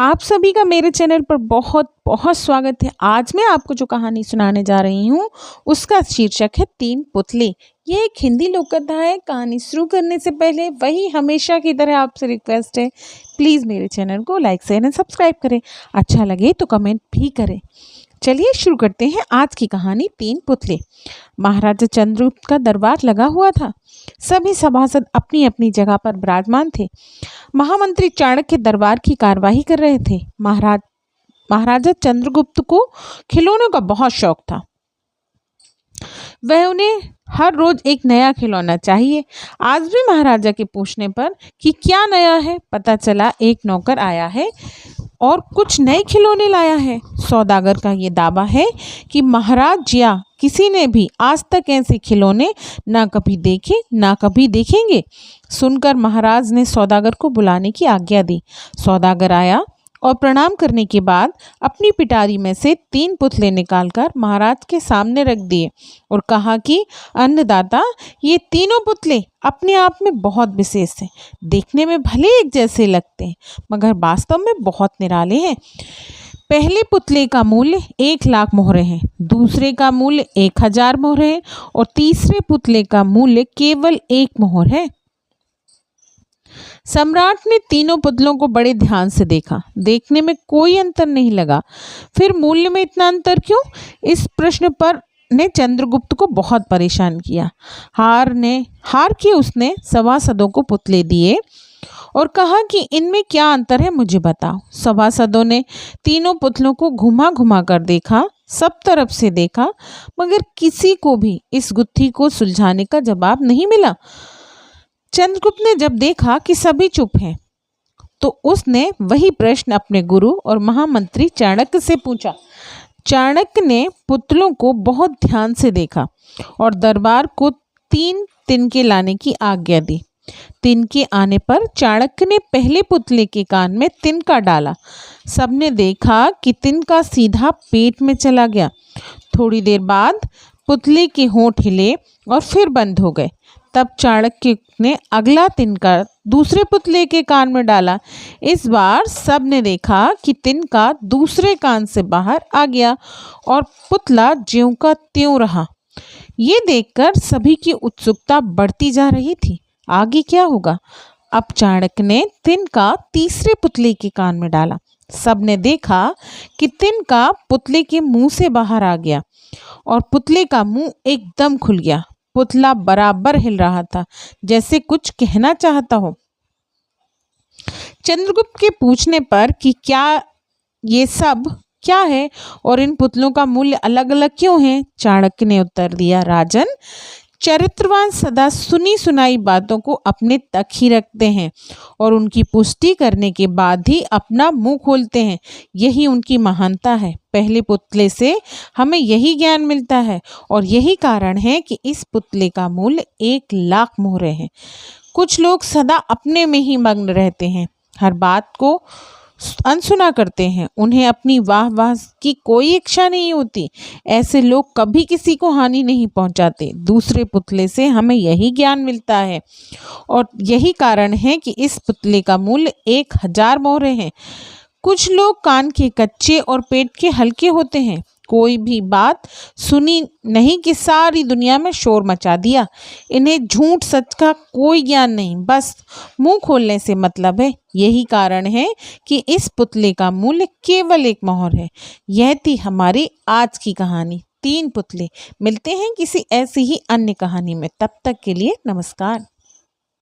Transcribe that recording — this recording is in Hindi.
आप सभी का मेरे चैनल पर बहुत बहुत स्वागत है। आज मैं आपको जो कहानी सुनाने जा रही हूँ उसका शीर्षक है तीन पुतले। ये एक हिंदी लोक कथा है। कहानी शुरू करने से पहले वही हमेशा की तरह आपसे रिक्वेस्ट है, प्लीज़ मेरे चैनल को लाइक शेयर एंड सब्सक्राइब करें। अच्छा लगे तो कमेंट भी करें। चलिए शुरू करते हैं आज की कहानी तीन पुतले। महाराजा चंद्रगुप्त का दरबार लगा हुआ था। सभी सभासद अपनी अपनी जगह पर विराजमान थे। महामंत्री चाणक्य दरबार की कार्यवाही कर रहे थे। महाराजा चंद्रगुप्त को खिलौनों का बहुत शौक था। वह उन्हें हर रोज एक नया खिलौना चाहिए। आज भी महाराजा के पूछने पर कि क्या नया है, पता चला एक नौकर आया है और कुछ नए खिलौने लाया है। सौदागर का ये दावा है कि महाराज या किसी ने भी आज तक ऐसे खिलौने ना कभी देखे ना कभी देखेंगे। सुनकर महाराज ने सौदागर को बुलाने की आज्ञा दी। सौदागर आया और प्रणाम करने के बाद अपनी पिटारी में से तीन पुतले निकालकर महाराज के सामने रख दिए और कहा कि अन्नदाता, ये तीनों पुतले अपने आप में बहुत विशेष हैं। देखने में भले एक जैसे लगते हैं मगर वास्तव में बहुत निराले हैं। पहले पुतले का मूल्य 1,00,000 मोहरे हैं, दूसरे का मूल्य 1,000 मोहरे हैं और तीसरे पुतले का मूल्य केवल 1 मोहर है। सम्राट ने तीनों पुतलों को बड़े ध्यान से देखा। देखने में कोई अंतर नहीं लगा। फिर मूल्य में इतना अंतर क्यों? इस प्रश्न पर ने चंद्रगुप्त को बहुत परेशान किया। हार के उसने सभासदों को पुतले दिए और कहा कि इनमें क्या अंतर है, मुझे बताओ। सभासदों ने तीनों पुतलों को घुमा घुमा कर देखा, सब तरफ से देखा, मगर किसी को भी इस गुत्थी को सुलझाने का जवाब नहीं मिला। चंद्रगुप्त ने जब देखा कि सभी चुप हैं तो उसने वही प्रश्न अपने गुरु और महामंत्री चाणक्य से पूछा। चाणक्य ने पुतलों को बहुत ध्यान से देखा और दरबार को 3 तिनके लाने की आज्ञा दी। तिनके आने पर चाणक्य ने पहले पुतले के कान में तिनका डाला। सबने देखा कि तिनका सीधा पेट में चला गया। थोड़ी देर बाद पुतले के होंठ हिले और फिर बंद हो गए। तब चाणक्य ने अगला तिनका दूसरे पुतले के कान में डाला। इस बार सब ने देखा कि तिनका दूसरे कान से बाहर आ गया और पुतला ज्यों का त्यों रहा। ये देखकर सभी की उत्सुकता बढ़ती जा रही थी। आगे क्या होगा? अब चाणक्य ने तिनका तीसरे पुतले के कान में डाला। सब ने देखा कि तिनका पुतले के मुंह से बाहर आ गया और पुतले का मुंह एकदम खुल गया। पुतला बराबर हिल रहा था, जैसे कुछ कहना चाहता हो। चंद्रगुप्त के पूछने पर कि ये सब क्या है और इन पुतलों का मूल्य अलग अलग क्यों है, चाणक्य ने उत्तर दिया, राजन, चरित्रवान सदा सुनी सुनाई बातों को अपने तक ही रखते हैं और उनकी पुष्टि करने के बाद ही अपना मुंह खोलते हैं। यही उनकी महानता है। पहले पुतले से हमें यही ज्ञान मिलता है और यही कारण है कि इस पुतले का मूल्य 1,00,000 मोहरे है। कुछ लोग सदा अपने में ही मग्न रहते हैं, हर बात को अनसुना करते हैं। उन्हें अपनी वाह की कोई इच्छा नहीं होती। ऐसे लोग कभी किसी को हानि नहीं पहुंचाते। दूसरे पुतले से हमें यही ज्ञान मिलता है और यही कारण है कि इस पुतले का मूल्य 1,000 मोहरे हैं। कुछ लोग कान के कच्चे और पेट के हल्के होते हैं। कोई भी बात सुनी नहीं कि सारी दुनिया में शोर मचा दिया। इन्हें झूठ सच का कोई ज्ञान नहीं, बस मुंह खोलने से मतलब है। यही कारण है कि इस पुतले का मूल्य केवल 1 मोहर है। यह थी हमारी आज की कहानी तीन पुतले। मिलते हैं किसी ऐसी ही अन्य कहानी में। तब तक के लिए नमस्कार।